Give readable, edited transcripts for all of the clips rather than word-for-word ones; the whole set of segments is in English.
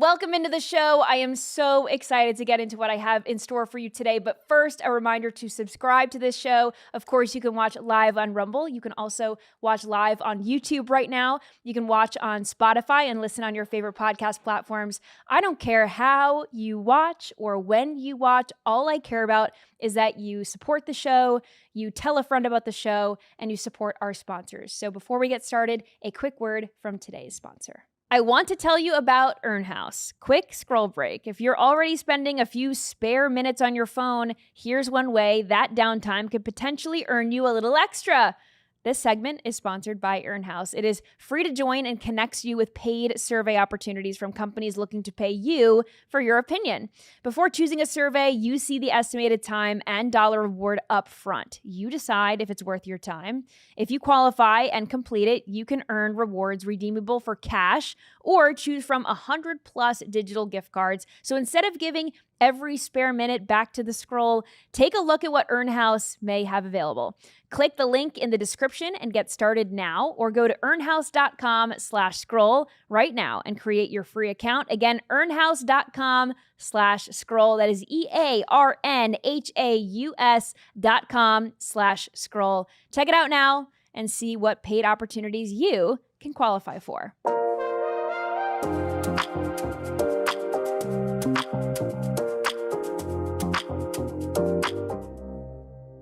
Welcome into the show. I am so excited to get into what I have in store for you today. But first, a reminder to subscribe to this show. Of course, you can watch live on Rumble. You can also watch live on YouTube right now. You can watch on Spotify and listen on your favorite podcast platforms. I don't care how you watch or when you watch. All I care about is that you support the show, you tell a friend about the show, and you support our sponsors. So before we get started, a quick word from today's sponsor. I want to tell you about Earn House. Quick scroll break. If you're already spending a few spare minutes on your phone, here's one way that downtime could potentially earn you a little extra. This segment is sponsored by Earn House. It is free to join and connects you with paid survey opportunities from companies looking to pay you for your opinion. Before choosing a survey, you see the estimated time and dollar reward up front. You decide if it's worth your time. If you qualify and complete it, you can earn rewards redeemable for cash or choose from 100 plus digital gift cards. So instead of giving every spare minute back to the scroll, take a look at what Earn House may have available. Click the link in the description and get started now, or go to earnhouse.com/scroll right now and create your free account. Again, earnhouse.com/scroll. That is EARNHAUS.com/scroll. Check it out now and see what paid opportunities you can qualify for.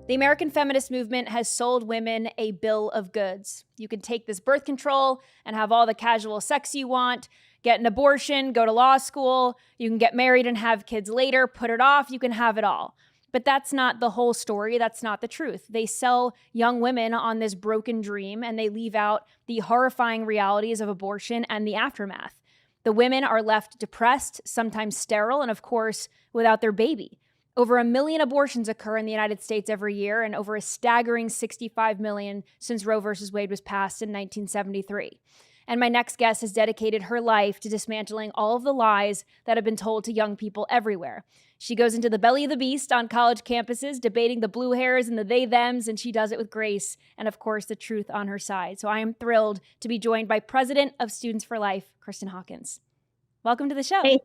The American feminist movement has sold women a bill of goods. You can take this birth control and have all the casual sex you want, get an abortion, go to law school, you can get married and have kids later, put it off, you can have it all. But that's not the whole story. That's not the truth. They sell young women on this broken dream, and they leave out the horrifying realities of abortion and the aftermath. The women are left depressed, sometimes sterile, and of course, without their baby. Over 1 million abortions occur in the United States every year, and over a staggering 65 million since Roe v. Wade was passed in 1973. And my next guest has dedicated her life to dismantling all of the lies that have been told to young people everywhere. She goes into the belly of the beast on college campuses, debating the blue hairs and the they-thems, and she does it with grace and, of course, the truth on her side. So I am thrilled to be joined by President of Students for Life, Kristan Hawkins. Welcome to the show. Hey,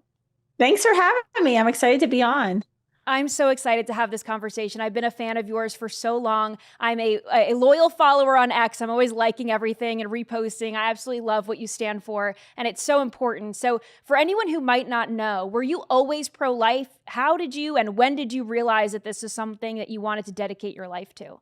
thanks for having me. I'm excited to be on. I'm so excited to have this conversation. I've been a fan of yours for so long. I'm a loyal follower on X. I'm always liking everything and reposting. I absolutely love what you stand for, and it's so important. So for anyone who might not know, were you always pro-life? How did you and when did you realize that this is something that you wanted to dedicate your life to?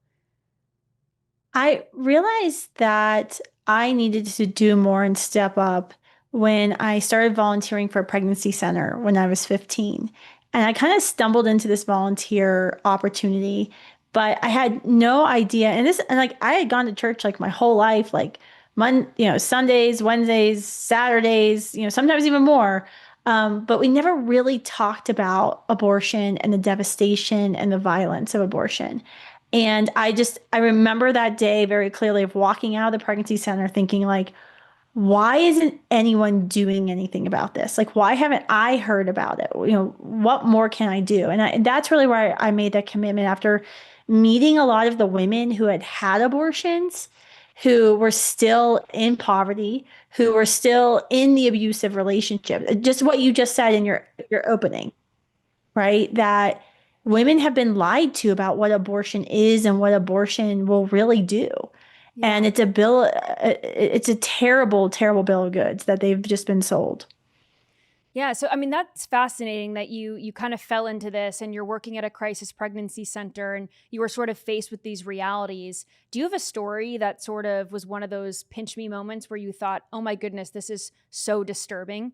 I realized that I needed to do more and step up when I started volunteering for a pregnancy center when I was 15. And I kind of stumbled into this volunteer opportunity, but I had no idea. And I had gone to church like my whole life, like Sundays, Wednesdays, Saturdays, sometimes even more. But we never really talked about abortion and the devastation and the violence of abortion. And I remember that day very clearly of walking out of the pregnancy center thinking like, why isn't anyone doing anything about this? Like, why haven't I heard about it? What more can I do? And that's really where I made that commitment after meeting a lot of the women who had had abortions, who were still in poverty, who were still in the abusive relationship. Just what you just said in your opening, right? That women have been lied to about what abortion is and what abortion will really do. Yeah. And it's a terrible, terrible bill of goods that they've just been sold. Yeah. So, I mean, that's fascinating that you kind of fell into this and you're working at a crisis pregnancy center and you were sort of faced with these realities. Do you have a story that sort of was one of those pinch me moments where you thought, oh my goodness, this is so disturbing?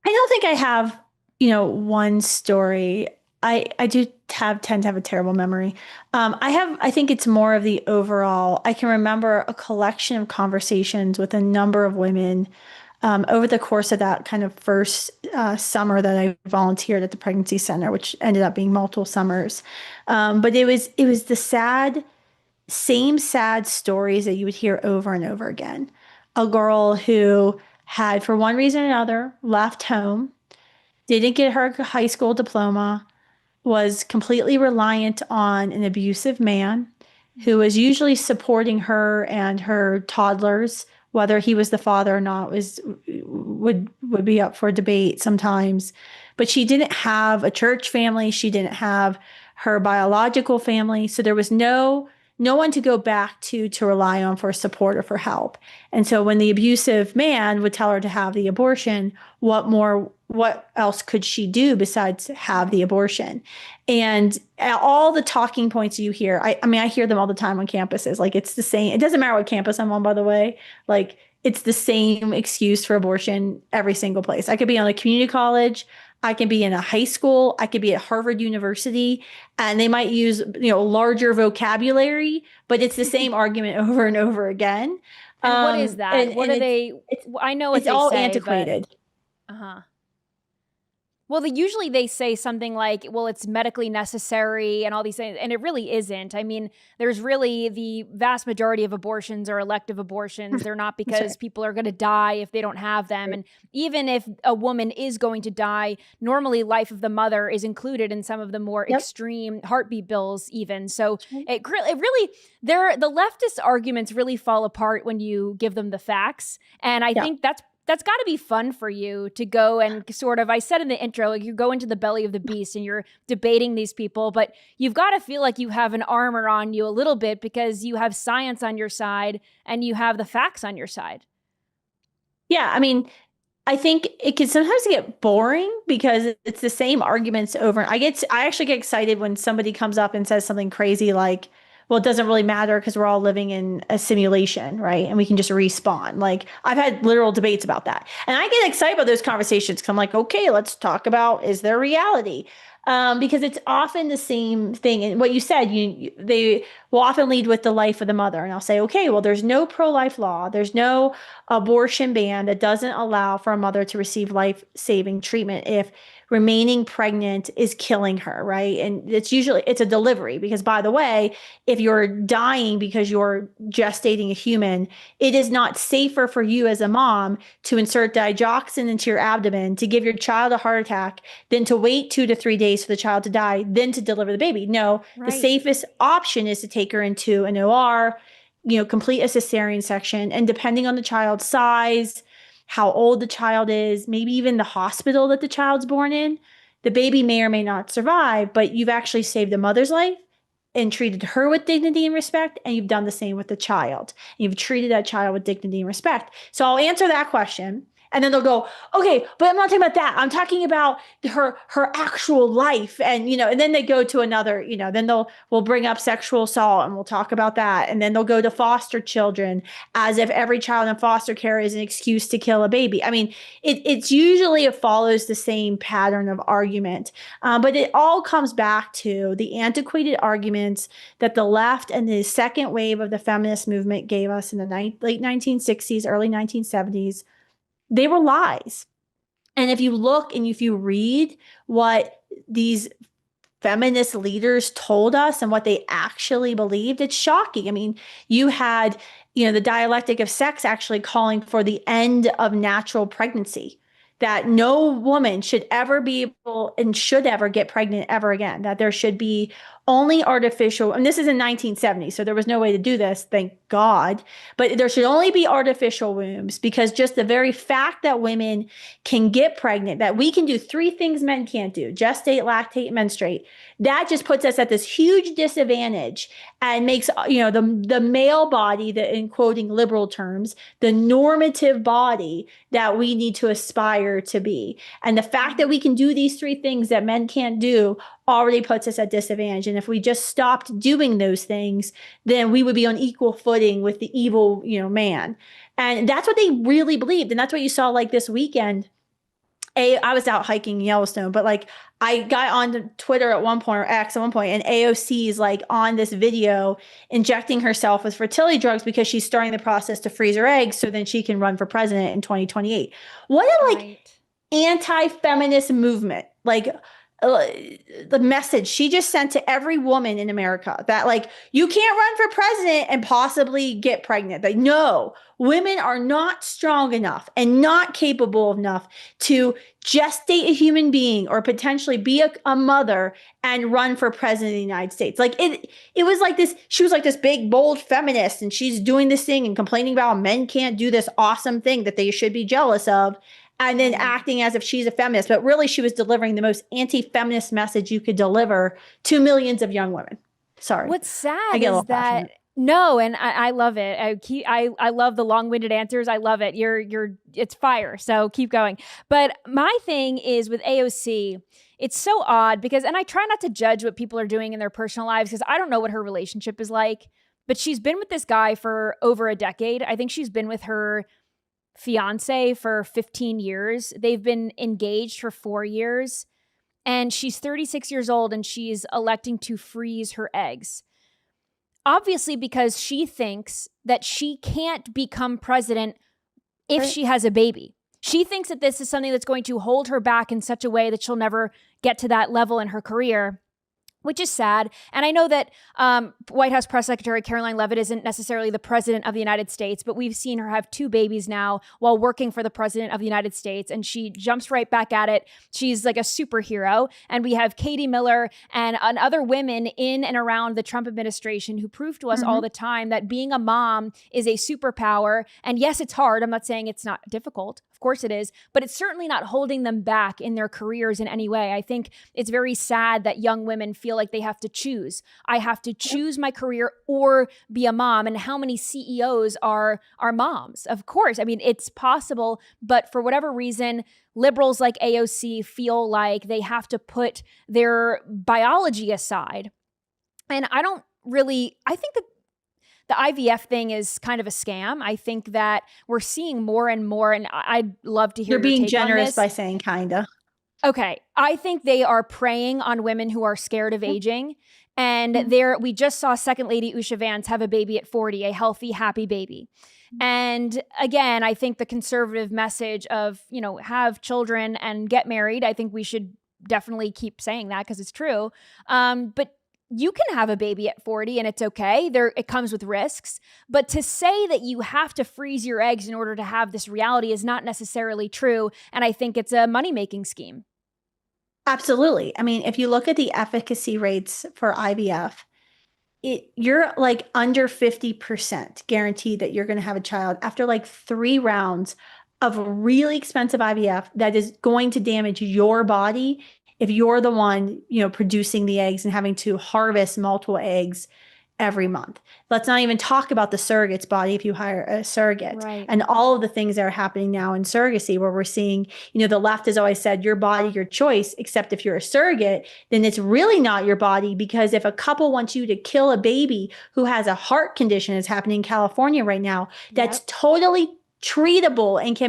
I don't think I have, one story. I do tend to have a terrible memory. I think it's more of the overall. I can remember a collection of conversations with a number of women over the course of that kind of first summer that I volunteered at the pregnancy center, which ended up being multiple summers. But it was the same sad stories that you would hear over and over again. A girl who had, for one reason or another, left home, didn't get her high school diploma, was completely reliant on an abusive man who was usually supporting her and her toddlers, whether he was the father or not was would be up for debate sometimes. But she didn't have a church family. She didn't have her biological family. So there was no one to go back to rely on for support or for help. And so when the abusive man would tell her to have the abortion, what else could she do besides have the abortion? And all the talking points you hear, I mean, I hear them all the time on campuses. Like, it's the same. It doesn't matter what campus I'm on, by the way. Like, it's the same excuse for abortion every single place. I could be on a community college. I can be in a high school. I could be at Harvard University, and they might use, larger vocabulary, but it's the same argument over and over again. And what is that? What are they? I know what it's they all say, antiquated. Uh-huh. Well, usually they say something like, well, it's medically necessary and all these things, and it really isn't. I mean, there's really the vast majority of abortions are elective abortions. They're not because people are going to die if they don't have them. Right. And even if a woman is going to die, normally life of the mother is included in some of the more extreme heartbeat bills even. So it really, the leftist arguments really fall apart when you give them the facts. And I think that's got to be fun for you to go and sort of, I said in the intro, like, you go into the belly of the beast and you're debating these people, but you've got to feel like you have an armor on you a little bit because you have science on your side and you have the facts on your side. Yeah. I mean, I think it can sometimes get boring because it's the same arguments over. I actually get excited when somebody comes up and says something crazy like, well, it doesn't really matter because we're all living in a simulation, right? And we can just respawn. Like, I've had literal debates about that. And I get excited about those conversations because I'm like, okay, let's talk about, is there reality? Because it's often the same thing. And what you said, they will often lead with the life of the mother. And I'll say, okay, well, there's no pro-life law. There's no abortion ban that doesn't allow for a mother to receive life-saving treatment if remaining pregnant is killing her, right? And it's a delivery because, by the way, if you're dying because you're gestating a human, it is not safer for you as a mom to insert digoxin into your abdomen to give your child a heart attack than to wait 2 to 3 days for the child to die, then to deliver the baby. No, right. The safest option is to take her into an OR, complete a cesarean section, and depending on the child's size, how old the child is, maybe even the hospital that the child's born in, the baby may or may not survive, but you've actually saved the mother's life and treated her with dignity and respect, and you've done the same with the child. You've treated that child with dignity and respect. So I'll answer that question. And then they'll go, okay, but I'm not talking about that. I'm talking about her actual life. And, and then they go to another, then we'll bring up sexual assault and we'll talk about that. And then they'll go to foster children as if every child in foster care is an excuse to kill a baby. I mean, it follows the same pattern of argument. But it all comes back to the antiquated arguments that the left and the second wave of the feminist movement gave us in the late 1960s, early 1970s. They were lies. And if you look and if you read what these feminist leaders told us and what they actually believed, it's shocking. I mean, you had, the dialectic of sex actually calling for the end of natural pregnancy, that no woman should ever be able and should ever get pregnant ever again, that there should be only artificial, and this is in 1970, so there was no way to do this, thank God, but there should only be artificial wombs because just the very fact that women can get pregnant, that we can do 3 things men can't do, gestate, lactate, menstruate, that just puts us at this huge disadvantage and makes, the male body, in quoting liberal terms, the normative body that we need to aspire to be. And the fact that we can do these 3 things that men can't do already puts us at disadvantage. And if we just stopped doing those things, then we would be on equal footing with the evil, man. And that's what they really believed. And that's what you saw like this weekend. I was out hiking in Yellowstone, but like I got on Twitter at one point, or X at one point, and AOC is like on this video injecting herself with fertility drugs because she's starting the process to freeze her eggs so then she can run for president in 2028. What a anti-feminist movement. Like the message she just sent to every woman in America that like, you can't run for president and possibly get pregnant. Like, no, women are not strong enough and not capable enough to gestate a human being or potentially be a mother and run for president of the United States. Like it was like this, she was like this big, bold feminist and she's doing this thing and complaining about men can't do this awesome thing that they should be jealous of. and then acting as if she's a feminist, but really she was delivering the most anti-feminist message you could deliver to millions of young women. Sorry. What's I sad get a is little that passionate. no, and I love it. I love the long-winded answers. I love it. It's fire. So keep going. But my thing is with AOC, it's so odd because, and I try not to judge what people are doing in their personal lives because I don't know what her relationship is like. But she's been with this guy for over a decade. I think she's been with her fiance for 15 years. They've been engaged for 4 years. And she's 36 years old and she's electing to freeze her eggs. Obviously, because she thinks that she can't become president if she has a baby. She thinks that this is something that's going to hold her back in such a way that she'll never get to that level in her career, which is sad. And I know that White House Press Secretary Caroline Leavitt isn't necessarily the president of the United States, but we've seen her have 2 babies now while working for the president of the United States, and she jumps right back at it. She's like a superhero. And we have Katie Miller and other women in and around the Trump administration who prove to us all the time that being a mom is a superpower. And yes, it's hard. I'm not saying it's not difficult. Of course it is, but it's certainly not holding them back in their careers in any way. I think it's very sad that young women feel like they have to choose. I have to choose my career or be a mom. And how many CEOs are moms? Of course. I mean, it's possible, but for whatever reason, liberals like AOC feel like they have to put their biology aside. And I think that the IVF thing is kind of a scam. I think that we're seeing more and more, and I'd love to hear You're your being take on generous this. by saying kinda. Okay. I think they are preying on women who are scared of aging. And we just saw Second Lady Usha Vance have a baby at 40, a healthy, happy baby. And again, I think the conservative message of, have children and get married, I think we should definitely keep saying that because it's true. But you can have a baby at 40 and it's okay. It comes with risks. But to say that you have to freeze your eggs in order to have this reality is not necessarily true. And I think it's a money-making scheme. Absolutely. I mean, if you look at the efficacy rates for IVF, you're like under 50% guaranteed that you're going to have a child after like 3 rounds of really expensive IVF that is going to damage your body if you're the one, producing the eggs and having to harvest multiple eggs every month. Let's not even talk about the surrogate's body if you hire a surrogate, Right. and all of the things that are happening now in surrogacy where we're seeing, the left has always said your body, your choice, except if you're a surrogate, then it's really not your body, because if a couple wants you to kill a baby who has a heart condition, is happening in California right now, that's totally treatable and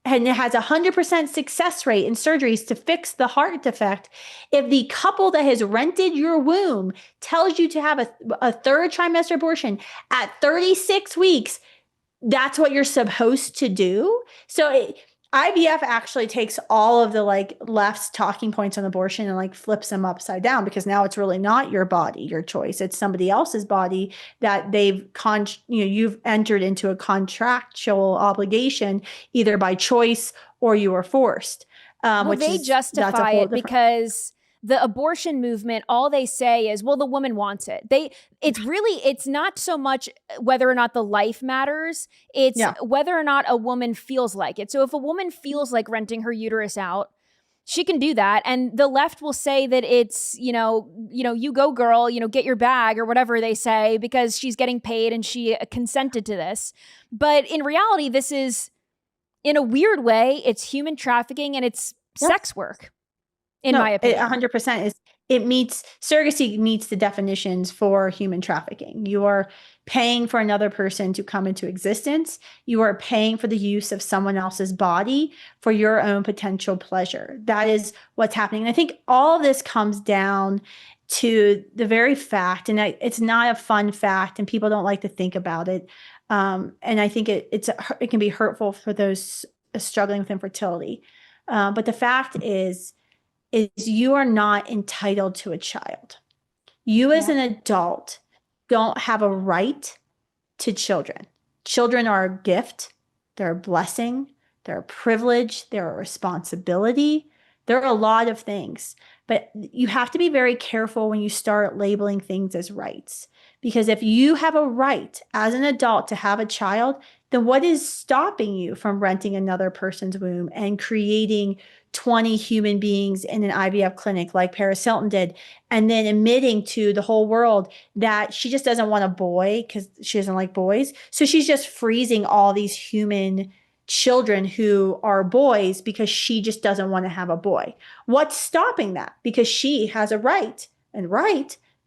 and it has 100% success rate in surgeries to fix the heart defect. If the couple that has rented your womb tells you to have a 3rd trimester abortion at 36 weeks, that's what you're supposed to do. So IVF actually takes all of the left's talking points on abortion and flips them upside down, because now it's really not your body, your choice. It's somebody else's body that you've entered into a contractual obligation either by choice or you were forced. They justify it because the abortion movement, all they say is, well, the woman wants it. It's not so much whether or not the life matters. It's whether or not a woman feels like it. So if a woman feels like renting her uterus out, she can do that. And the left will say that it's, you go girl, get your bag or whatever they say, because she's getting paid and she consented to this. But in reality, this is, in a weird way, it's human trafficking and it's sex work. In my opinion, 100% surrogacy meets the definitions for human trafficking. You are paying for another person to come into existence. You are paying for the use of someone else's body for your own potential pleasure. That is what's happening. And I think all of this comes down to the very fact, and it's not a fun fact, and people don't like to think about it. And I think it can be hurtful for those struggling with infertility. But the fact is you are not entitled to a child. You as an adult don't have a right to children. Children are a gift. They're a blessing. They're a privilege. They're a responsibility. There are a lot of things. But you have to be very careful when you start labeling things as rights. Because if you have a right as an adult to have a child, then what is stopping you from renting another person's womb and creating 20 human beings in an IVF clinic like Paris Hilton did, and then admitting to the whole world that she just doesn't want a boy because she doesn't like boys. So she's just freezing all these human children who are boys because she just doesn't want to have a boy. What's stopping that? Because she has a right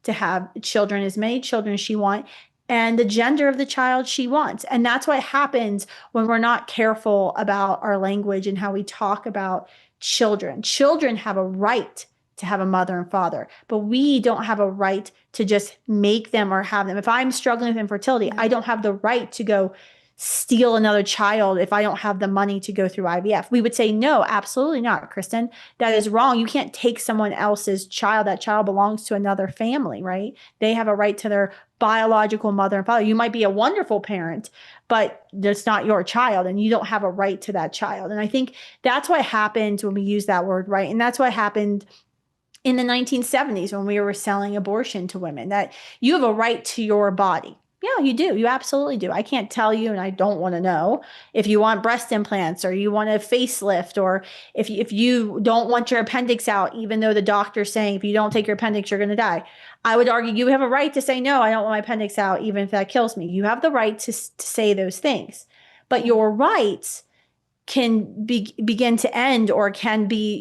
to have children, as many children as she wants, and the gender of the child she wants. And that's what happens when we're not careful about our language and how we talk about children. Children have a right to have a mother and father, but we don't have a right to just make them or have them. If I'm struggling with infertility, I don't have the right to go steal another child if I don't have the money to go through IVF. We would say, no, absolutely not, Kristan. That is wrong. You can't take someone else's child. That child belongs to another family, right? They have a right to their biological mother and father. You might be a wonderful parent, but that's not your child, and you don't have a right to that child. And I think that's what happened when we use that word right. And that's what happened in the 1970s when we were selling abortion to women, that you have a right to your body. Yeah, you do. You absolutely do. I can't tell you, and I don't want to know if you want breast implants or you want a facelift, or if you don't want your appendix out, even though the doctor's saying if you don't take your appendix, you're going to die. I would argue you have a right to say, no, I don't want my appendix out, even if that kills me. You have the right to say those things. But your rights can begin to end, or can be,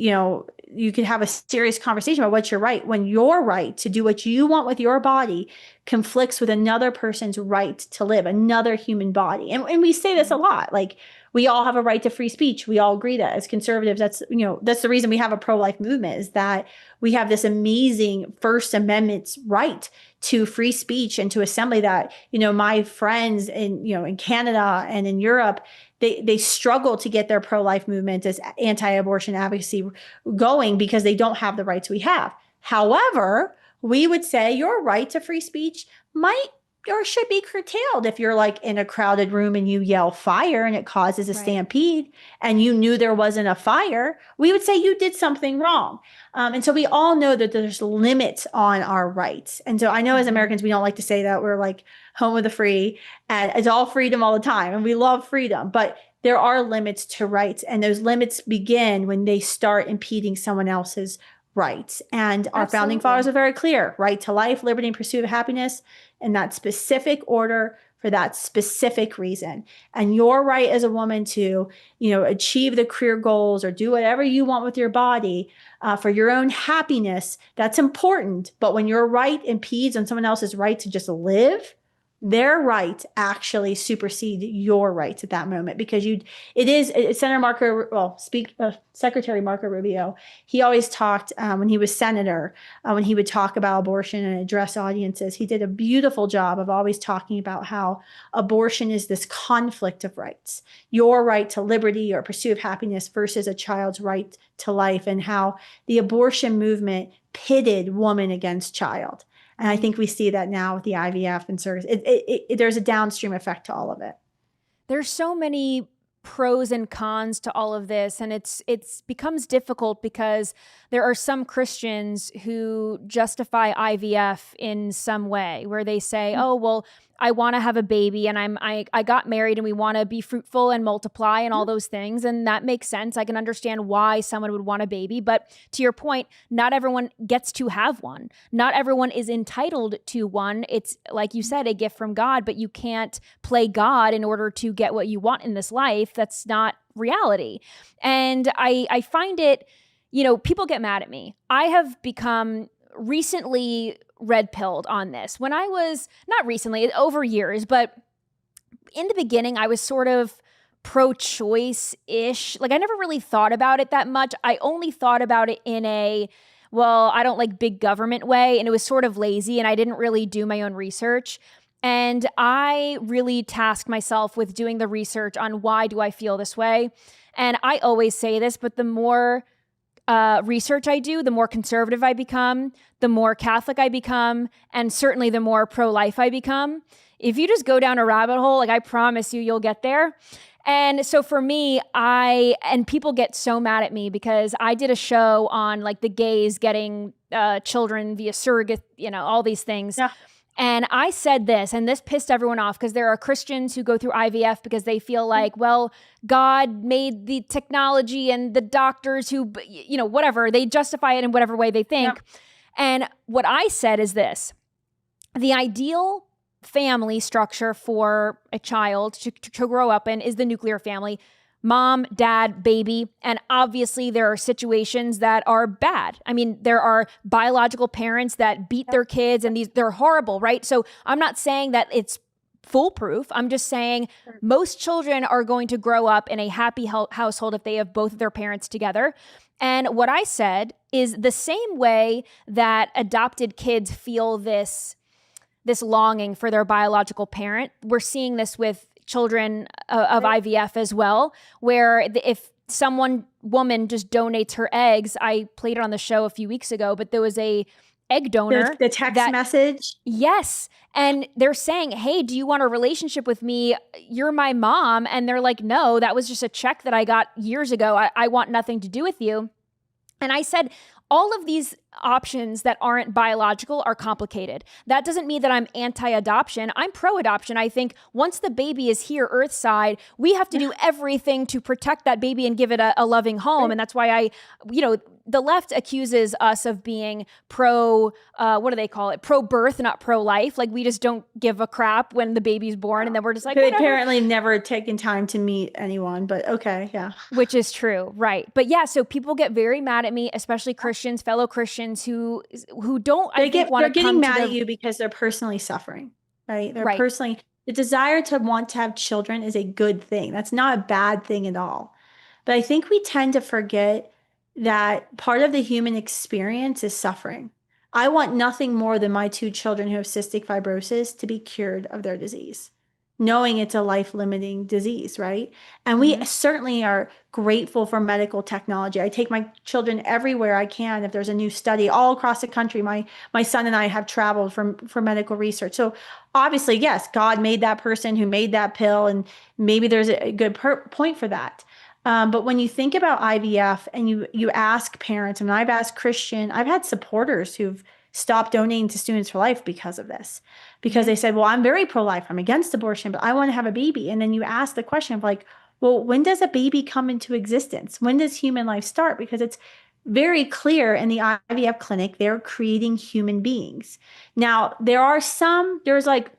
you can have a serious conversation about what's your right when your right to do what you want with your body conflicts with another person's right to live, another human body. And we say this a lot, like we all have a right to free speech. We all agree that as conservatives, that's the reason we have a pro-life movement, is that we have this amazing First Amendment right to free speech and to assembly that, my friends in Canada and in Europe, they struggle to get their pro-life movement as anti-abortion advocacy going because they don't have the rights we have. However, we would say your right to free speech might or should be curtailed if you're like in a crowded room and you yell fire and it causes a stampede and you knew there wasn't a fire. We would say you did something wrong. And so we all know that there's limits on our rights. And so I know as Americans, we don't like to say that we're like home of the free and it's all freedom all the time. And we love freedom, but there are limits to rights. And those limits begin when they start impeding someone else's rights. And our founding fathers are very clear: right to life, liberty, and pursuit of happiness, in that specific order for that specific reason. And your right as a woman to, achieve the career goals or do whatever you want with your body for your own happiness, that's important. But when your right impedes on someone else's right to just live, their right actually supersede your rights at that moment, because Secretary Marco Rubio, he always talked when he was senator, when he would talk about abortion and address audiences, he did a beautiful job of always talking about how abortion is this conflict of rights, your right to liberty or pursuit of happiness versus a child's right to life, and how the abortion movement pitted woman against child. And I think we see that now with the IVF and service. There's a downstream effect to all of it. There's so many pros and cons to all of this, and it's becomes difficult because there are some Christians who justify IVF in some way, where they say, "Oh, well, I want to have a baby, and I got married, and we want to be fruitful and multiply and all those things," and that makes sense. I can understand why someone would want a baby, but to your point, not everyone gets to have one. Not everyone is entitled to one. It's, like you said, a gift from God, but you can't play God in order to get what you want in this life. That's not reality. And I find it, people get mad at me. I have become recently red-pilled on this. When I was, not recently, over years, but in the beginning, I was sort of pro-choice-ish. Like, I never really thought about it that much. I only thought about it in a, well, I don't like big government way, and it was sort of lazy, and I didn't really do my own research. And I really tasked myself with doing the research on why do I feel this way. And I always say this, but the more research I do, the more conservative I become, the more Catholic I become, and certainly the more pro-life I become. If you just go down a rabbit hole, like, I promise you'll get there. And so for me, and people get so mad at me because I did a show on like the gays getting children via surrogate, all these things. Yeah. And I said this, and this pissed everyone off because there are Christians who go through IVF because they feel like, well, God made the technology and the doctors who, whatever, they justify it in whatever way they think. Yep. And what I said is this: the ideal family structure for a child to grow up in is the nuclear family. Mom, dad, baby. And obviously there are situations that are bad. I mean, there are biological parents that beat their kids and they're horrible, right? So I'm not saying that it's foolproof. I'm just saying most children are going to grow up in a happy household if they have both of their parents together. And what I said is the same way that adopted kids feel this longing for their biological parent. We're seeing this with children of IVF as well, where if woman just donates her eggs, I played it on the show a few weeks ago, but there was a egg donor. The text message? Yes. And they're saying, hey, do you want a relationship with me? You're my mom. And they're like, no, that was just a check that I got years ago. I want nothing to do with you. And I said, all of these options that aren't biological are complicated. That doesn't mean that I'm anti-adoption. I'm pro-adoption. I think once the baby is here earthside, we have to do everything to protect that baby and give it a loving home. And that's why the left accuses us of being what do they call it? Pro-birth, not pro-life. Like we just don't give a crap when the baby's born. And then we're just like, whatever. Apparently never taken time to meet anyone, but okay. Yeah. Which is true. Right. But yeah, so people get very mad at me, especially Christians, fellow Christians who don't, they're getting mad at you because they're personally suffering, right? They're personally, the desire to want to have children is a good thing. That's not a bad thing at all. But I think we tend to forget that part of the human experience is suffering. I want nothing more than my 2 children who have cystic fibrosis to be cured of their disease, knowing it's a life-limiting disease, right? And we certainly are grateful for medical technology. I take my children everywhere I can. If there's a new study all across the country, my son and I have traveled for medical research. So obviously, yes, God made that person who made that pill, and maybe there's a good point for that. But when you think about IVF and you ask parents, and I've asked I've had supporters who've stopped donating to Students for Life because of this, because they said, well, I'm very pro-life, I'm against abortion, but I want to have a baby. And then you ask the question of like, well, when does a baby come into existence? When does human life start? Because it's very clear in the IVF clinic, they're creating human beings. Now, there's like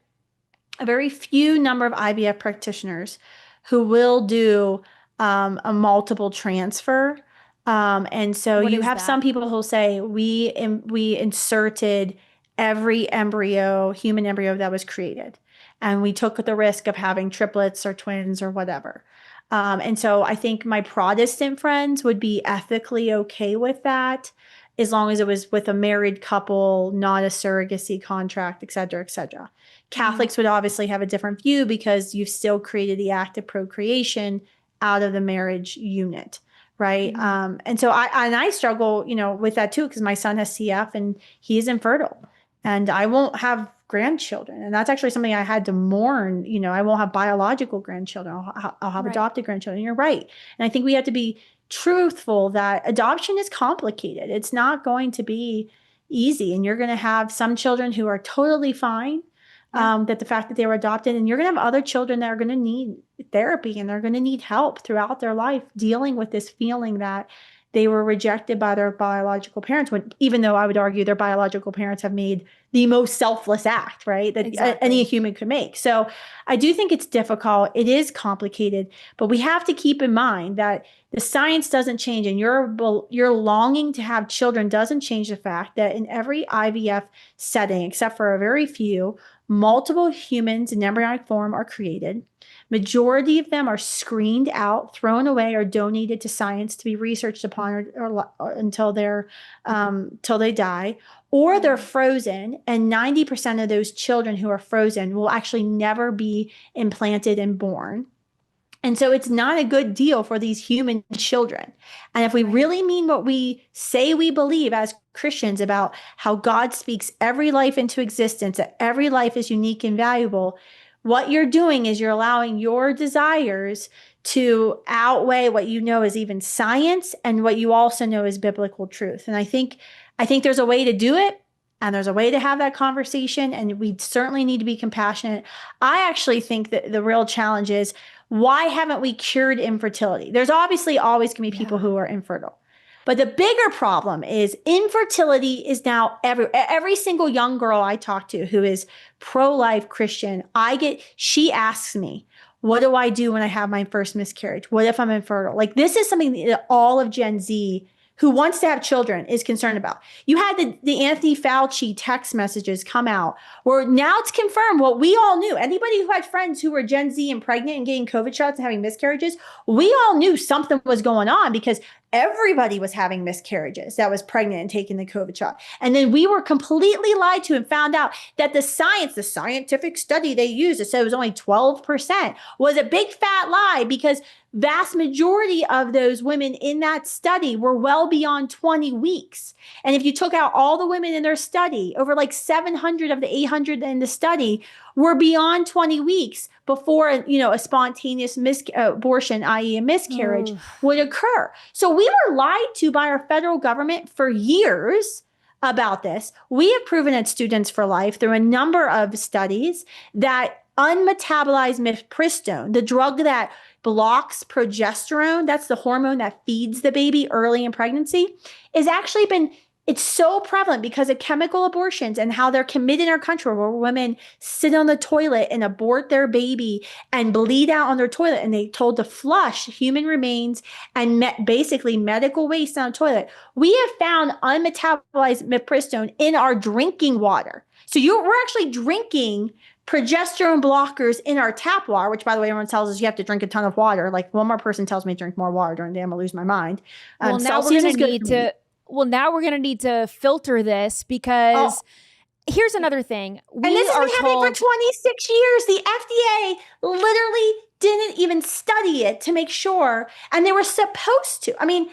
a very few number of IVF practitioners who will do a multiple transfer. And so you have some people who'll say, we inserted every human embryo that was created. And we took the risk of having triplets or twins or whatever. And so I think my Protestant friends would be ethically okay with that, as long as it was with a married couple, not a surrogacy contract, et cetera, et cetera. Catholics would obviously have a different view because you've still created the act of procreation out of the marriage unit, right? And so I struggle, with that too, because my son has CF and he is infertile, and I won't have grandchildren. And that's actually something I had to mourn. I won't have biological grandchildren. I'll have adopted grandchildren. You're right. And I think we have to be truthful that adoption is complicated. It's not going to be easy. And you're going to have some children who are totally fine. That the fact that they were adopted, and you're going to have other children that are going to need therapy, and they're going to need help throughout their life dealing with this feeling that they were rejected by their biological parents, even though I would argue their biological parents have made the most selfless act, right, that any human could make. So I do think it's difficult. It is complicated, but we have to keep in mind that the science doesn't change, and your longing to have children doesn't change the fact that in every IVF setting, except for a very few, multiple humans in embryonic form are created. Majority of them are screened out, thrown away, or donated to science to be researched upon or until they die, or they're frozen. And 90% of those children who are frozen will actually never be implanted and born. And so it's not a good deal for these human children. And if we really mean what we say we believe as Christians about how God speaks every life into existence, that every life is unique and valuable, what you're doing is you're allowing your desires to outweigh what you know is even science and what you also know is biblical truth. And I think there's a way to do it. And there's a way to have that conversation, and we certainly need to be compassionate. I actually think that the real challenge is, why haven't we cured infertility? There's obviously always going to be people Yeah. who are infertile. But the bigger problem is infertility is now every single young girl I talk to who is pro-life Christian, she asks me, what do I do when I have my first miscarriage? What if I'm infertile? Like, this is something that all of Gen Z who wants to have children is concerned about. You had the Anthony Fauci text messages come out where now it's confirmed what we all knew. Anybody who had friends who were Gen Z and pregnant and getting COVID shots and having miscarriages, we all knew something was going on because everybody was having miscarriages that was pregnant and taking the COVID shot. And then we were completely lied to and found out that the scientific study they used that said it was only 12% was a big fat lie, because vast majority of those women in that study were well beyond 20 weeks. And if you took out all the women in their study, over like 700 of the 800 in the study were beyond 20 weeks before, a spontaneous abortion, i.e. a miscarriage, would occur. So we were lied to by our federal government for years about this. We have proven at Students for Life through a number of studies that unmetabolized mifepristone, the drug that blocks progesterone, that's the hormone that feeds the baby early in pregnancy, it's so prevalent because of chemical abortions and how they're committed in our country, where women sit on the toilet and abort their baby and bleed out on their toilet, and they told to flush human remains and basically medical waste on the toilet. We have found unmetabolized mifepristone in our drinking water. So we're actually drinking progesterone blockers in our tap water, which, by the way, everyone tells us you have to drink a ton of water. Like, one more person tells me to drink more water during the day, I'm gonna lose my mind. Well, now we're going to need to. Well, now we're going to need to filter this, because here's another thing. And this has been happening for 26 years. The FDA literally didn't even study it to make sure, and they were supposed to. I mean,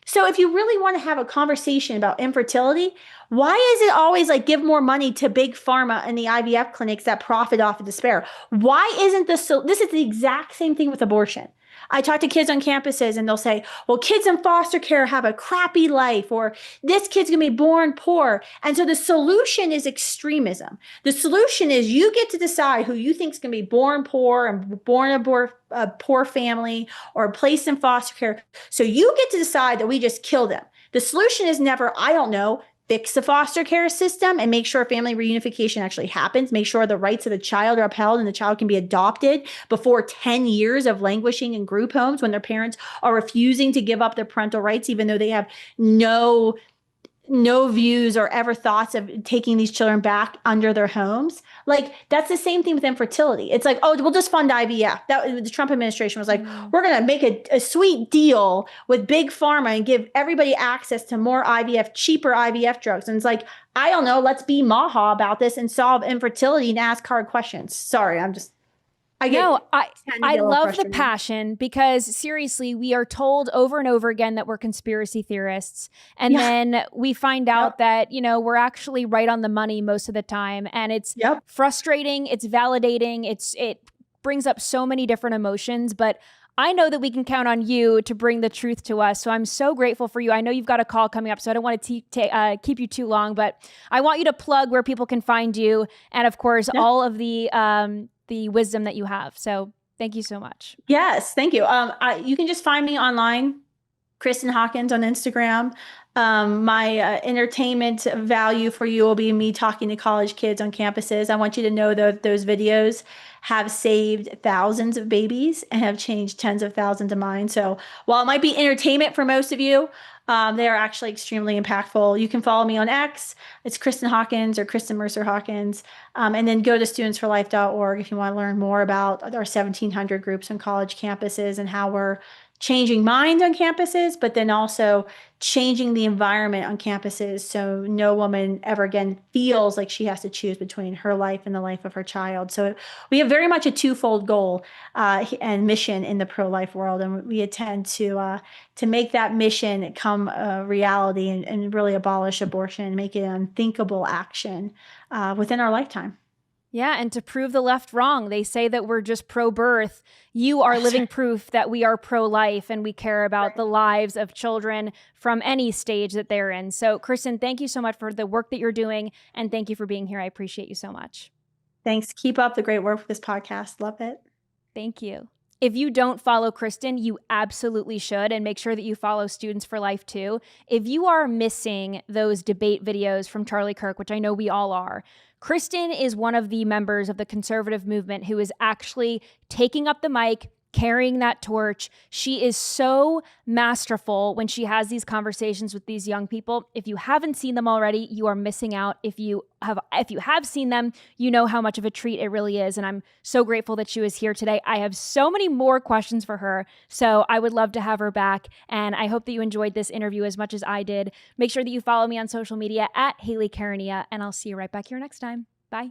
so if you really want to have a conversation about infertility, why is it always like give more money to big pharma and the IVF clinics that profit off of despair? Why isn't this this is the exact same thing with abortion. I talk to kids on campuses and they'll say, well, kids in foster care have a crappy life, or this kid's going to be born poor. And so the solution is extremism. The solution is you get to decide who you think is going to be born poor and born a poor family or placed in foster care. So you get to decide that we just kill them. The solution is never, I don't know, fix the foster care system and make sure family reunification actually happens, make sure the rights of the child are upheld and the child can be adopted before 10 years of languishing in group homes when their parents are refusing to give up their parental rights, even though they have no views or ever thoughts of taking these children back under their homes. Like, that's the same thing with infertility. It's like, oh, we'll just fund IVF. The Trump administration was like, we're going to make a sweet deal with big pharma and give everybody access to more IVF, cheaper IVF drugs. And it's like, I don't know, let's be Maha about this and solve infertility and ask hard questions. Sorry, I love the passion, because seriously, we are told over and over again that we're conspiracy theorists. And then we find out that, we're actually right on the money most of the time. And it's frustrating. It's validating. It brings up so many different emotions, but I know that we can count on you to bring the truth to us. So I'm so grateful for you. I know you've got a call coming up, so I don't want to keep you too long, but I want you to plug where people can find you. And of course, all of the wisdom that you have. So thank you so much. Yes, thank you. You can just find me online, Kristan Hawkins on Instagram. My entertainment value for you will be me talking to college kids on campuses. I want you to know that those videos have saved thousands of babies and have changed tens of thousands of minds. So while it might be entertainment for most of you, they are actually extremely impactful. You can follow me on X. It's Kristan Hawkins or Kristen Mercer Hawkins. And then go to studentsforlife.org if you want to learn more about our 1,700 groups on college campuses and how we're changing minds on campuses, but then also changing the environment on campuses so no woman ever again feels like she has to choose between her life and the life of her child. So we have very much a twofold goal and mission in the pro-life world, and we intend to make that mission come a reality and really abolish abortion and make it an unthinkable action within our lifetime. Yeah, and to prove the left wrong, they say that we're just pro-birth. You are living proof that we are pro-life and we care about the lives of children from any stage that they're in. So, Kristan, thank you so much for the work that you're doing, and thank you for being here. I appreciate you so much. Thanks. Keep up the great work with this podcast. Love it. Thank you. If you don't follow Kristan, you absolutely should, and make sure that you follow Students for Life too. If you are missing those debate videos from Charlie Kirk, which I know we all are, Kristan is one of the members of the conservative movement who is actually taking up the mic, carrying that torch. She is so masterful when she has these conversations with these young people. If you haven't seen them already, you are missing out. If you have seen them, you know how much of a treat it really is. And I'm so grateful that she was here today. I have so many more questions for her, so I would love to have her back. And I hope that you enjoyed this interview as much as I did. Make sure that you follow me on social media at Hayley Karania, and I'll see you right back here next time. Bye.